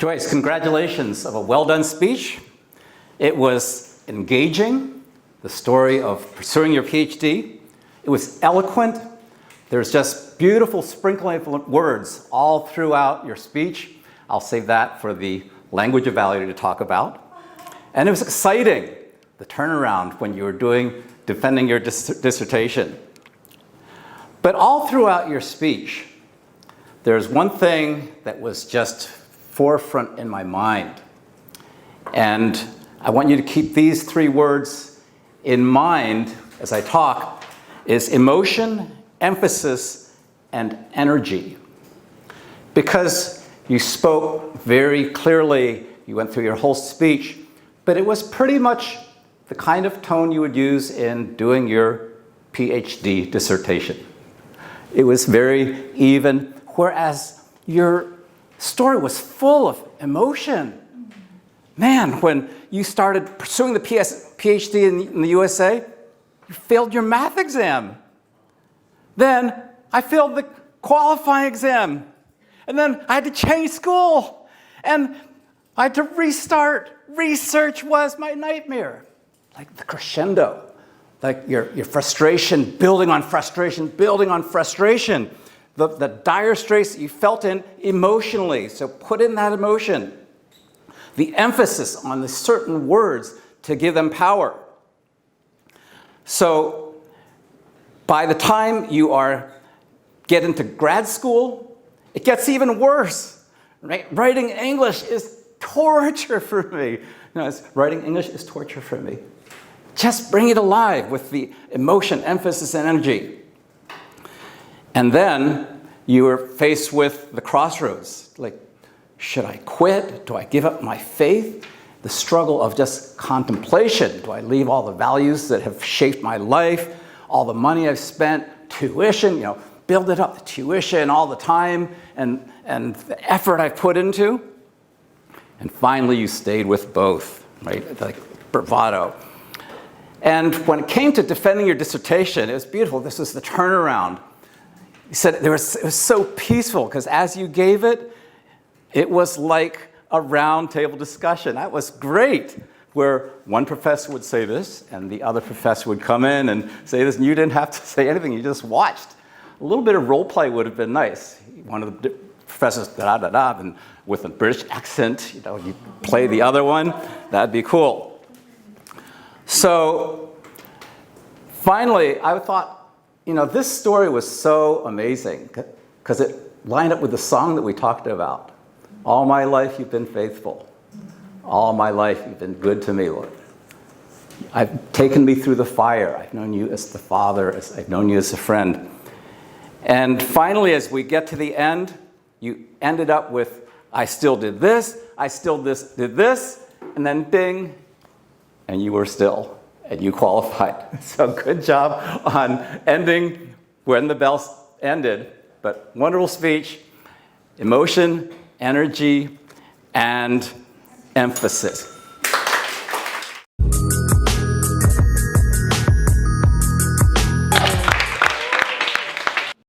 Joyce, congratulations of a well-done speech. It was engaging, the story of pursuing your PhD. It was eloquent. There's just beautiful sprinkling of words all throughout your speech. I'll save that for the language evaluator to talk about. And it was exciting, the turnaround when you were defending your dissertation. But all throughout your speech, there's one thing that was just forefront in my mind. And I want you to keep these three words in mind as I talk, is emotion, emphasis, and energy. Because you spoke very clearly, you went through your whole speech, but it was pretty much the kind of tone you would use in doing your PhD dissertation. It was very even, whereas your story was full of emotion. Man, when you started pursuing the PhD in the USA, you failed your math exam. Then I failed the qualifying exam. And then I had to change school. And I had to restart. Research was my nightmare. Like the crescendo, like your frustration, building on frustration, building on frustration. The dire straits you felt in emotionally. So put in that emotion. The emphasis on the certain words to give them power. So by the time you get into grad school, it gets even worse. Right? Writing English is torture for me. Writing English is torture for me. Just bring it alive with the emotion, emphasis, and energy. And then you were faced with the crossroads. Like, should I quit? Do I give up my faith? The struggle of just contemplation. Do I leave all the values that have shaped my life? All the money I've spent, tuition, build it up, the tuition, all the time, and the effort I've put into. And finally, you stayed with both, right? Like bravado. And when it came to defending your dissertation, it was beautiful. This was the turnaround. He said it was so peaceful because as you gave it, it was like a round table discussion. That was great, where one professor would say this and the other professor would come in and say this, and you didn't have to say anything. You just watched. A little bit of role play would have been nice. One of the professors, da-da-da-da, and with a British accent, you play the other one. That'd be cool. So finally, I thought, this story was so amazing because it lined up with the song that we talked about. All my life you've been faithful. All my life you've been good to me, Lord. I've taken me through the fire. I've known you as the Father. I've known you as a friend. And finally, as we get to the end, you ended up with, I still did this, I still did this, and then ding, and you were still. And you qualified. So good job on ending when the bell ended. But wonderful speech, emotion, energy, and emphasis.